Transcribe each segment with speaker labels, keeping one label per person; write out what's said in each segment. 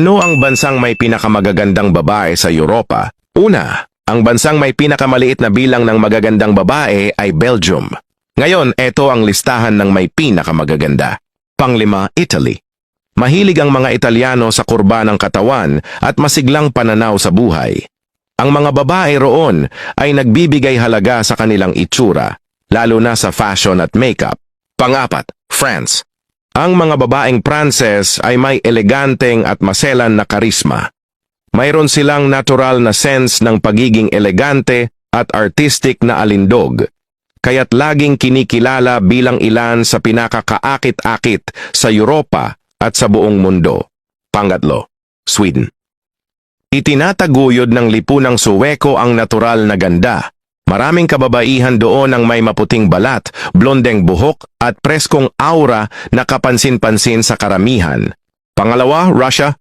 Speaker 1: Ano ang bansang may pinakamagagandang babae sa Europa? Una, ang bansang may pinakamaliit na bilang ng magagandang babae ay Belgium. Ngayon, ito ang listahan ng may pinakamagaganda. Panglima, Italy. Mahilig ang mga Italyano sa kurba ng katawan at masiglang pananaw sa buhay. Ang mga babae roon ay nagbibigay halaga sa kanilang itsura, lalo na sa fashion at makeup. Pangapat, France. Ang mga babaeng Pranses ay may eleganteng at maselan na karisma. Mayroon silang natural na sense ng pagiging elegante at artistic na alindog, kaya't laging kinikilala bilang ilan sa pinakakaakit-akit sa Europa at sa buong mundo. Pangatlo, Sweden. Itinataguyod ng lipunang Suweko ang natural na ganda. Maraming kababaihan doon ang may maputing balat, blondeng buhok at preskong aura na kapansin-pansin sa karamihan. Pangalawa, Russia.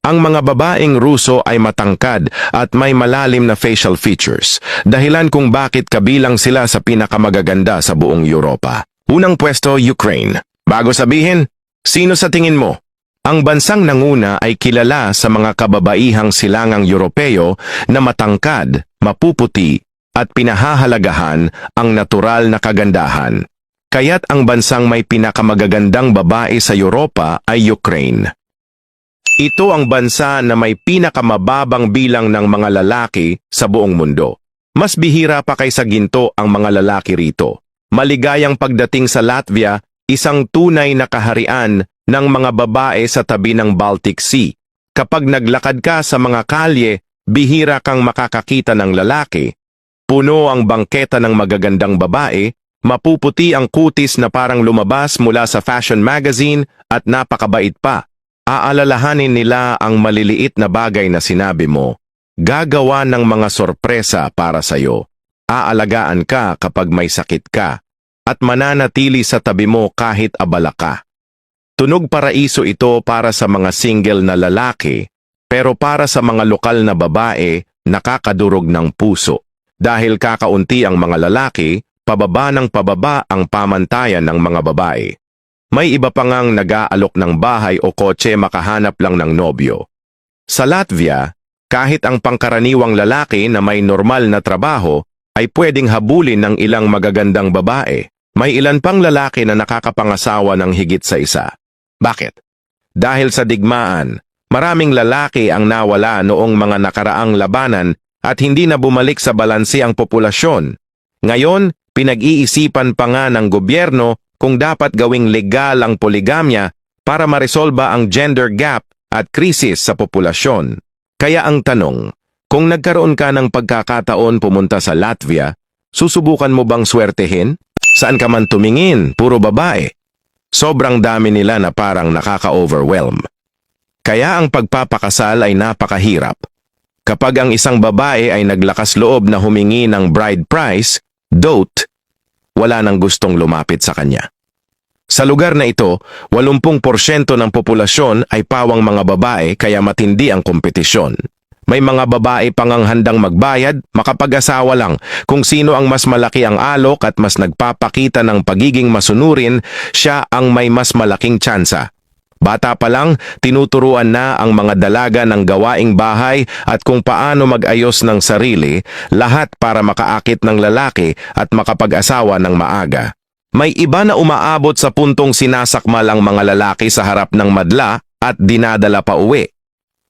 Speaker 1: Ang mga babaeng Ruso ay matangkad at may malalim na facial features, dahilan kung bakit kabilang sila sa pinakamagaganda sa buong Europa. Unang pwesto, Ukraine. Bago sabihin, sino sa tingin mo? Ang bansang nanguna ay kilala sa mga kababaihang silangang Europeo na matangkad, mapuputi, at pinahahalagahan ang natural na kagandahan. Kaya't ang bansang may pinakamagagandang babae sa Europa ay Ukraine. Ito ang bansa na may pinakamababang bilang ng mga lalaki sa buong mundo. Mas bihira pa kaysa ginto ang mga lalaki rito. Maligayang pagdating sa Latvia, isang tunay na kaharian ng mga babae sa tabi ng Baltic Sea. Kapag naglakad ka sa mga kalye, bihira kang makakakita ng lalaki. Puno ang bangketa ng magagandang babae, mapuputi ang kutis na parang lumabas mula sa fashion magazine at napakabait pa. Aalalahanin nila ang maliliit na bagay na sinabi mo. Gagawa ng mga sorpresa para sa'yo. Aalagaan ka kapag may sakit ka. At mananatili sa tabi mo kahit abala ka. Tunog paraiso ito para sa mga single na lalaki, pero para sa mga lokal na babae, nakakadurog ng puso. Dahil kakaunti ang mga lalaki, pababa ng pababa ang pamantayan ng mga babae. May iba pa ngang nag-aalok ng bahay o kotse makahanap lang ng nobyo. Sa Latvia, kahit ang pangkaraniwang lalaki na may normal na trabaho ay pwedeng habulin ng ilang magagandang babae. May ilan pang lalaki na nakakapangasawa ng higit sa isa. Bakit? Dahil sa digmaan, maraming lalaki ang nawala noong mga nakaraang labanan at hindi na bumalik sa balanse ang populasyon. Ngayon, pinag-iisipan pa nga ng gobyerno kung dapat gawing legal ang poligamya para maresolba ang gender gap at krisis sa populasyon. Kaya ang tanong, kung nagkaroon ka ng pagkakataon pumunta sa Latvia, susubukan mo bang swertehin? Saan ka man tumingin, puro babae. Sobrang dami nila na parang nakaka-overwhelm. Kaya ang pagpapakasal ay napakahirap. Kapag ang isang babae ay naglakas loob na humingi ng bride price, dote, wala nang gustong lumapit sa kanya. Sa lugar na ito, 80% ng populasyon ay pawang mga babae kaya matindi ang kompetisyon. May mga babae pang ang handang magbayad, makapag-asawa lang. Kung sino ang mas malaki ang alok at mas nagpapakita ng pagiging masunurin, siya ang may mas malaking tsansa. Bata pa lang, tinuturuan na ang mga dalaga ng gawaing bahay at kung paano mag-ayos ng sarili, lahat para makaakit ng lalaki at makapag-asawa ng maaga. May iba na umaabot sa puntong sinasakmal ang mga lalaki sa harap ng madla at dinadala pa uwi.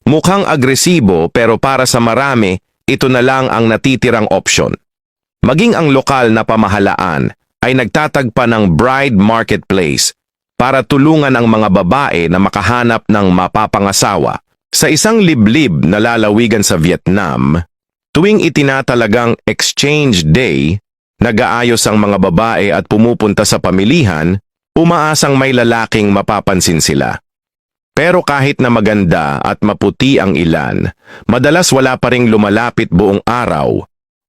Speaker 1: Mukhang agresibo pero para sa marami, ito na lang ang natitirang opsyon. Maging ang lokal na pamahalaan ay nagtatagpa ng bride marketplace para tulungan ang mga babae na makahanap ng mapapangasawa. Sa isang liblib na lalawigan sa Vietnam, tuwing itinatalagang Exchange Day, nag-aayos ang mga babae at pumupunta sa pamilihan, umaasang may lalaking mapapansin sila. Pero kahit na maganda at maputi ang ilan, madalas wala pa ring lumalapit buong araw,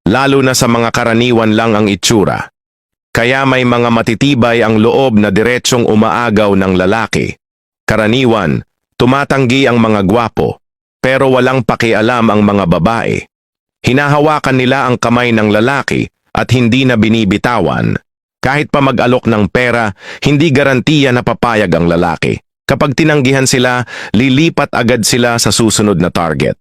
Speaker 1: lalo na sa mga karaniwan lang ang itsura. Kaya may mga matitibay ang loob na diretsyong umaagaw ng lalaki. Karaniwan, tumatanggi ang mga gwapo, pero walang pakialam ang mga babae. Hinahawakan nila ang kamay ng lalaki at hindi na binibitawan. Kahit pa mag-alok ng pera, hindi garantiya na papayag ang lalaki. Kapag tinanggihan sila, lilipat agad sila sa susunod na target.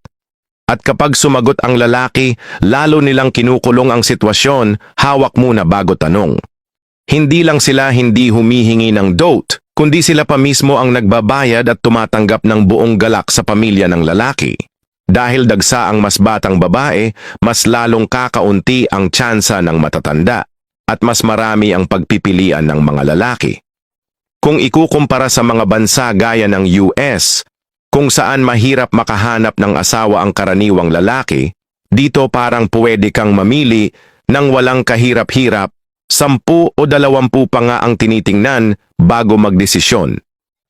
Speaker 1: At kapag sumagot ang lalaki, lalo nilang kinukulong ang sitwasyon, hawak muna bago tanong. Hindi lang sila hindi humihingi ng dote, kundi sila pa mismo ang nagbabayad at tumatanggap ng buong galak sa pamilya ng lalaki. Dahil dagsa ang mas batang babae, mas lalong kakaunti ang tsansa ng matatanda at mas marami ang pagpipilian ng mga lalaki. Kung ikukumpara sa mga bansa gaya ng US, kung saan mahirap makahanap ng asawa ang karaniwang lalaki, dito parang pwede kang mamili ng walang kahirap-hirap, 10 o 20 pa nga ang tinitingnan bago magdesisyon.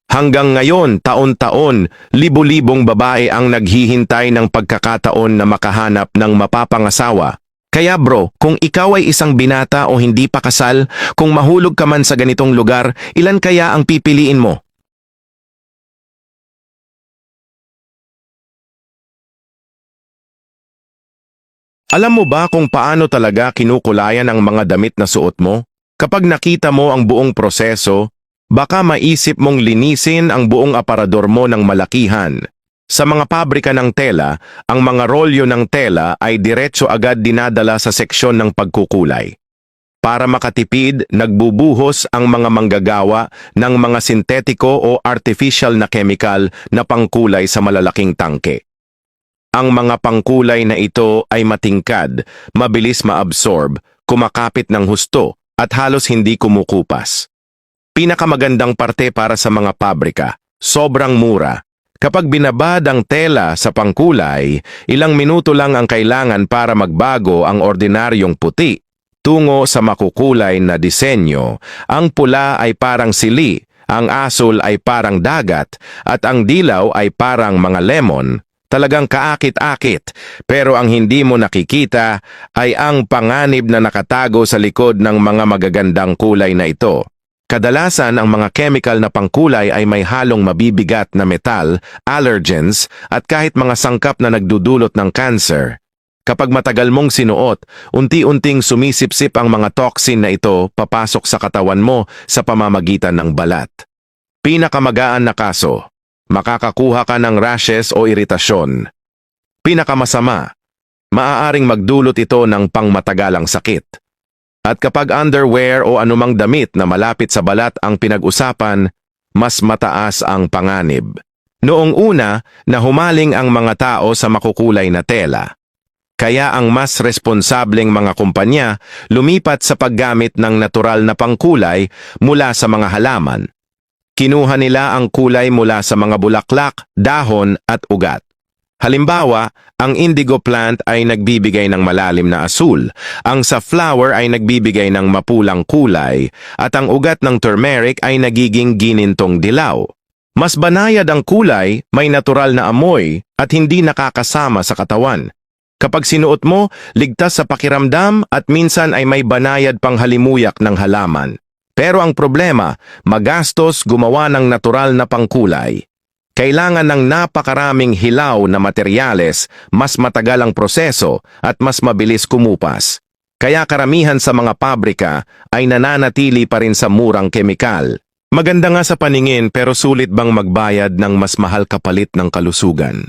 Speaker 1: Hanggang ngayon, taon-taon, libo-libong babae ang naghihintay ng pagkakataon na makahanap ng mapapangasawa. Kaya bro, kung ikaw ay isang binata o hindi pa kasal, kung mahulog ka man sa ganitong lugar, ilan kaya ang pipiliin mo? Alam mo ba kung paano talaga kinukulayan ang mga damit na suot mo? Kapag nakita mo ang buong proseso, baka maisip mong linisin ang buong aparador mo ng malakihan. Sa mga pabrika ng tela, ang mga rolyo ng tela ay diretso agad dinadala sa seksyon ng pagkukulay. Para makatipid, nagbubuhos ang mga manggagawa ng mga sintetiko o artificial na chemical na pangkulay sa malalaking tangke. Ang mga pangkulay na ito ay matingkad, mabilis maabsorb, kumakapit ng husto, at halos hindi kumukupas. Pinakamagandang parte para sa mga pabrika, sobrang mura. Kapag binabad ang tela sa pangkulay, ilang minuto lang ang kailangan para magbago ang ordinaryong puti tungo sa makukulay na disenyo. Ang pula ay parang sili, ang asul ay parang dagat, at ang dilaw ay parang mga lemon. Talagang kaakit-akit, pero ang hindi mo nakikita ay ang panganib na nakatago sa likod ng mga magagandang kulay na ito. Kadalasan ang mga chemical na pangkulay ay may halong mabibigat na metal, allergens, at kahit mga sangkap na nagdudulot ng cancer. Kapag matagal mong sinuot, unti-unting sumisipsip ang mga toxin na ito papasok sa katawan mo sa pamamagitan ng balat. Pinakamagaan na kaso, makakakuha ka ng rashes o iritasyon. Pinakamasama, maaaring magdulot ito ng pangmatagalang sakit. At kapag underwear o anumang damit na malapit sa balat ang pinag-usapan, mas mataas ang panganib. Noong una, nahumaling ang mga tao sa makukulay na tela. Kaya ang mas responsableng mga kumpanya lumipat sa paggamit ng natural na pangkulay mula sa mga halaman. Kinuha nila ang kulay mula sa mga bulaklak, dahon at ugat. Halimbawa, ang indigo plant ay nagbibigay ng malalim na asul, ang safflower ay nagbibigay ng mapulang kulay, at ang ugat ng turmeric ay nagiging ginintong dilaw. Mas banayad ang kulay, may natural na amoy, at hindi nakakasama sa katawan. Kapag sinuot mo, ligtas sa pakiramdam at minsan ay may banayad pang halimuyak ng halaman. Pero ang problema, magastos gumawa ng natural na pangkulay. Kailangan ng napakaraming hilaw na materyales, mas matagal ang proseso at mas mabilis kumupas. Kaya karamihan sa mga pabrika ay nananatili pa rin sa murang kemikal. Maganda nga sa paningin pero sulit bang magbayad ng mas mahal kapalit ng kalusugan?